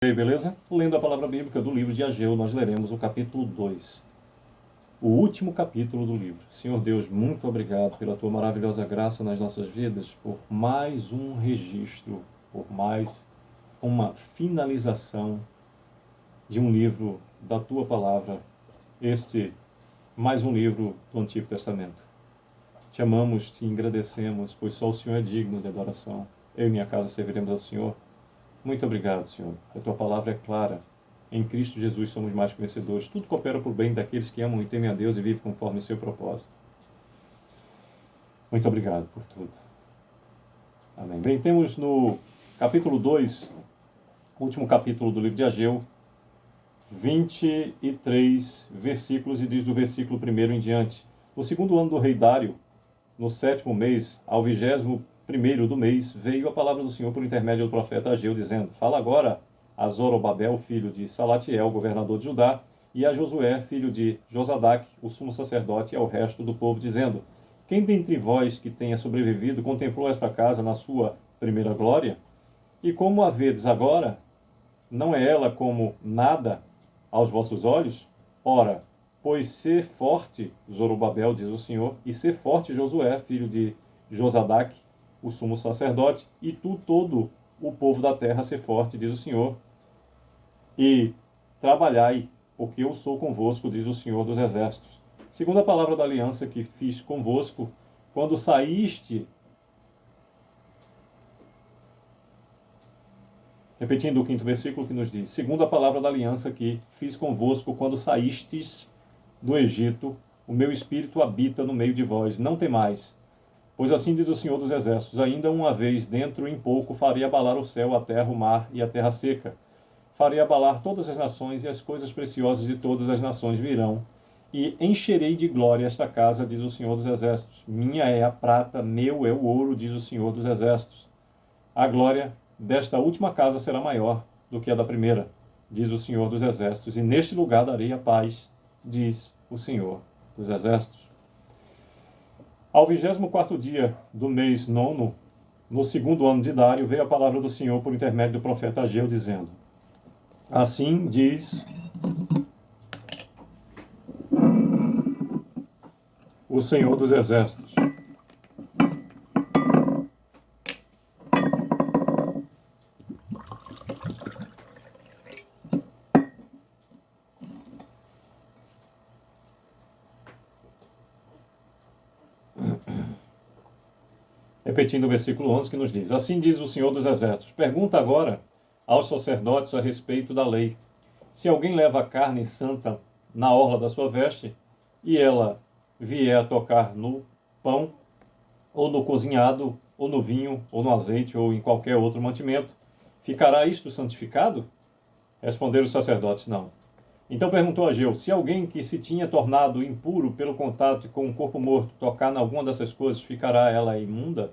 E aí, beleza? Lendo a palavra bíblica do livro de Ageu, nós leremos o capítulo 2, o último capítulo do livro. Senhor Deus, muito obrigado pela tua maravilhosa graça nas nossas vidas, por mais um registro, por mais uma finalização de um livro da tua palavra, mais um livro do Antigo Testamento. Te amamos, te agradecemos, pois só o Senhor é digno de adoração. Eu e minha casa serviremos ao Senhor. Muito obrigado, Senhor. A tua palavra é clara. Em Cristo Jesus somos mais que vencedores. Tudo coopera por bem daqueles que amam e temem a Deus e vivem conforme o seu propósito. Muito obrigado por tudo. Amém. Bem, temos no capítulo 2, último capítulo do livro de Ageu, 23 versículos, e diz do versículo 1 em diante. No segundo ano do rei Dário, no 7º mês, ao 21º do mês, veio a palavra do Senhor por intermédio do profeta Ageu, dizendo: Fala agora a Zorobabel, filho de Salatiel, governador de Judá, e a Josué, filho de Josadaque, o sumo sacerdote, e ao resto do povo, dizendo: Quem dentre vós que tenha sobrevivido contemplou esta casa na sua primeira glória? E como a vedes agora, não é ela como nada aos vossos olhos? Ora, pois ser forte, Zorobabel, diz o Senhor, e ser forte, Josué, filho de Josadaque, o sumo sacerdote, e tu, todo o povo da terra, ser forte, diz o Senhor, e trabalhai, porque eu sou convosco, diz o Senhor dos Exércitos. Segundo a palavra da aliança que fiz convosco, quando saíste, repetindo o 5º versículo que nos diz: segundo a palavra da aliança que fiz convosco, quando saístes do Egito, o meu espírito habita no meio de vós. Não temais, pois assim diz o Senhor dos Exércitos: ainda uma vez, dentro em pouco, farei abalar o céu, a terra, o mar e a terra seca. Farei abalar todas as nações, e as coisas preciosas de todas as nações virão. E encherei de glória esta casa, diz o Senhor dos Exércitos. Minha é a prata, meu é o ouro, diz o Senhor dos Exércitos. A glória desta última casa será maior do que a da primeira, diz o Senhor dos Exércitos. E neste lugar darei a paz, diz o Senhor dos Exércitos. Ao 24º dia do mês 9º, no 2º ano de Dário, veio a palavra do Senhor por intermédio do profeta Ageu, dizendo: Assim diz o Senhor dos Exércitos. Repetindo o versículo 11 que nos diz: Assim diz o Senhor dos Exércitos: Pergunta agora aos sacerdotes a respeito da lei. Se alguém leva carne santa na orla da sua veste, e ela vier a tocar no pão, ou no cozinhado, ou no vinho, ou no azeite, ou em qualquer outro mantimento, ficará isto santificado? Responderam os sacerdotes: não. Então perguntou Ageu: se alguém que se tinha tornado impuro pelo contato com um corpo morto tocar em alguma dessas coisas, ficará ela imunda?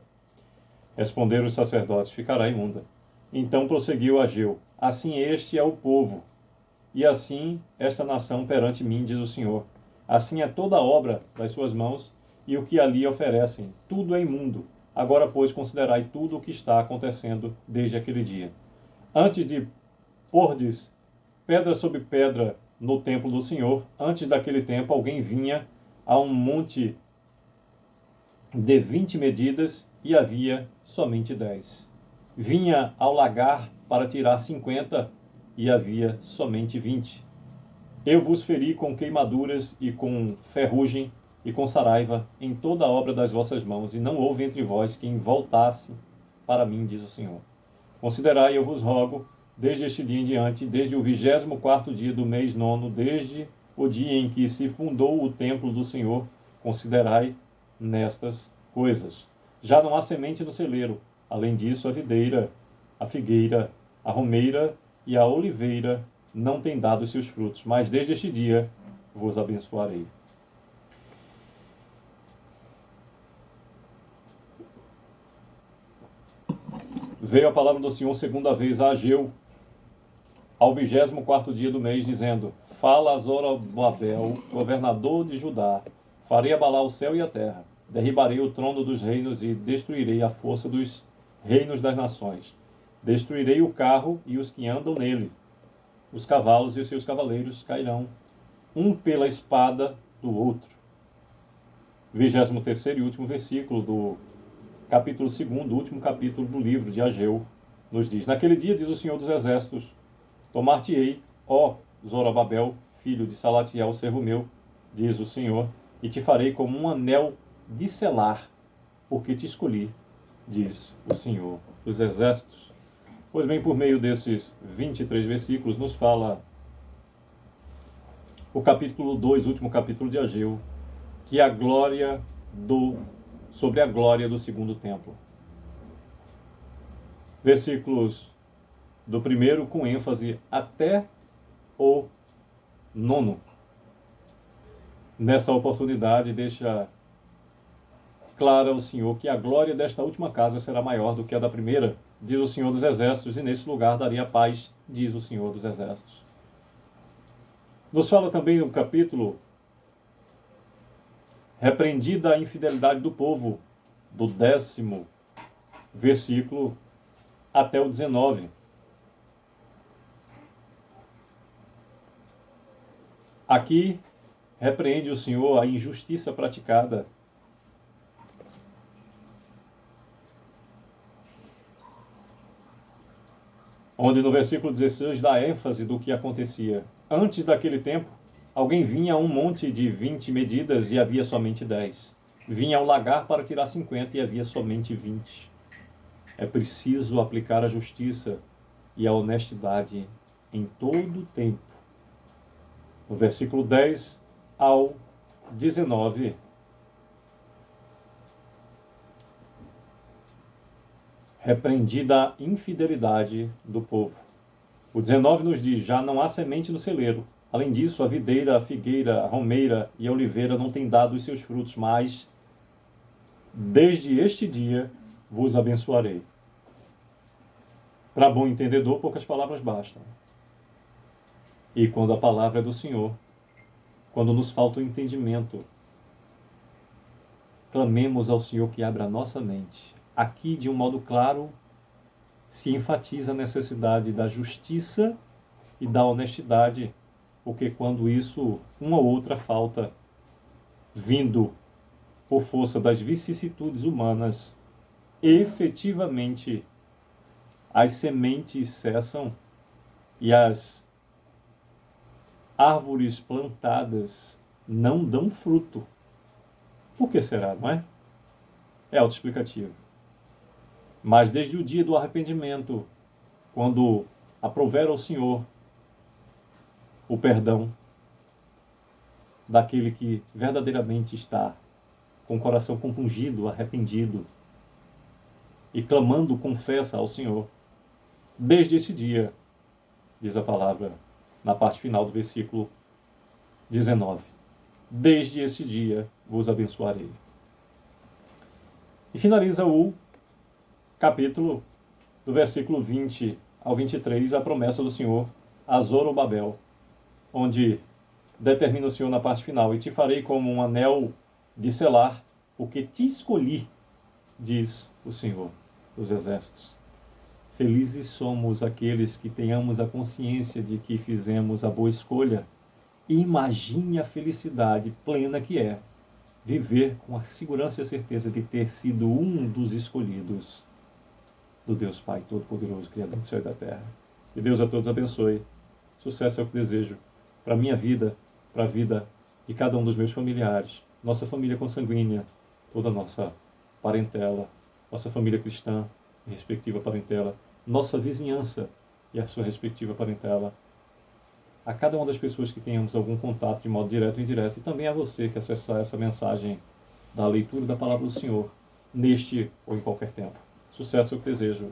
Responderam os sacerdotes: ficará imunda. Então prosseguiu Ageu: assim este é o povo, e assim esta nação perante mim, diz o Senhor. Assim é toda a obra das suas mãos, e o que ali oferecem, tudo é imundo. Agora, pois, considerai tudo o que está acontecendo desde aquele dia. Antes de pordes pedra sobre pedra no templo do Senhor, antes daquele tempo alguém vinha a um monte de 20 medidas e havia somente 10. Vinha ao lagar para tirar 50 e havia somente 20. Eu vos feri com queimaduras e com ferrugem e com saraiva em toda a obra das vossas mãos, e não houve entre vós quem voltasse para mim, diz o Senhor. Considerai, eu vos rogo, desde este dia em diante, desde o 24º dia do mês 9º, desde o dia em que se fundou o templo do Senhor, considerai nestas coisas. Já não há semente no celeiro. Além disso, a videira, a figueira, a romeira e a oliveira não têm dado os seus frutos, mas desde este dia vos abençoarei. Veio a palavra do Senhor segunda vez a Ageu, ao 24º dia do mês, dizendo: Fala a Zorobabel, governador de Judá: farei abalar o céu e a terra, derribarei o trono dos reinos e destruirei a força dos reinos das nações. Destruirei o carro e os que andam nele. Os cavalos e os seus cavaleiros cairão, um pela espada do outro. 23º e último versículo do capítulo 2º, último capítulo do livro de Ageu, nos diz: Naquele dia, diz o Senhor dos Exércitos, tomar-te-ei, ó Zorobabel, filho de Salatiel, servo meu, diz o Senhor, e te farei como um anel de selar, porque te escolhi, diz o Senhor dos Exércitos. Pois bem, por meio desses 23 versículos, nos fala o capítulo 2, último capítulo de Ageu, que é a glória sobre a glória do segundo templo. Versículos do primeiro com ênfase até o 9. Nessa oportunidade, deixa clara o Senhor que a glória desta última casa será maior do que a da primeira, diz o Senhor dos Exércitos, e nesse lugar daria paz, diz o Senhor dos Exércitos. Nos fala também no capítulo repreendida a infidelidade do povo, do 10º versículo até o 19. Aqui repreende o Senhor a injustiça praticada onde no versículo 16 dá ênfase do que acontecia. Antes daquele tempo, alguém vinha a um monte de 20 medidas e havia somente 10. Vinha ao lagar para tirar 50 e havia somente 20. É preciso aplicar a justiça e a honestidade em todo o tempo. No versículo 10 ao 19, repreendida a infidelidade do povo. O 19 nos diz: já não há semente no celeiro. Além disso, a videira, a figueira, a romeira e a oliveira não têm dado os seus frutos, mas desde este dia vos abençoarei. Para bom entendedor, poucas palavras bastam. E quando a palavra é do Senhor, quando nos falta o entendimento, clamemos ao Senhor que abra a nossa mente. Aqui, de um modo claro, se enfatiza a necessidade da justiça e da honestidade, porque quando isso, uma ou outra falta, vindo por força das vicissitudes humanas, efetivamente as sementes cessam e as árvores plantadas não dão fruto. Por que será, não é? É autoexplicativo. Mas desde o dia do arrependimento, quando aprouver ao Senhor o perdão daquele que verdadeiramente está com o coração compungido, arrependido e clamando, confessa ao Senhor, desde esse dia, diz a palavra na parte final do versículo 19, desde esse dia vos abençoarei. E finaliza o capítulo do versículo 20 ao 23, a promessa do Senhor a Zorobabel, onde determina o Senhor na parte final: e te farei como um anel de selar, porque te escolhi, diz o Senhor dos Exércitos. Felizes somos aqueles que tenhamos a consciência de que fizemos a boa escolha. Imagine a felicidade plena que é viver com a segurança e a certeza de ter sido um dos escolhidos do Deus Pai Todo-Poderoso, Criador do céu e da terra. Que Deus a todos abençoe. Sucesso é o que desejo para a minha vida, para a vida de cada um dos meus familiares, nossa família consanguínea, toda a nossa parentela, nossa família cristã e respectiva parentela, nossa vizinhança e a sua respectiva parentela, a cada uma das pessoas que tenhamos algum contato de modo direto ou indireto, e também a você que acessar essa mensagem da leitura da palavra do Senhor, neste ou em qualquer tempo. Sucesso eu desejo.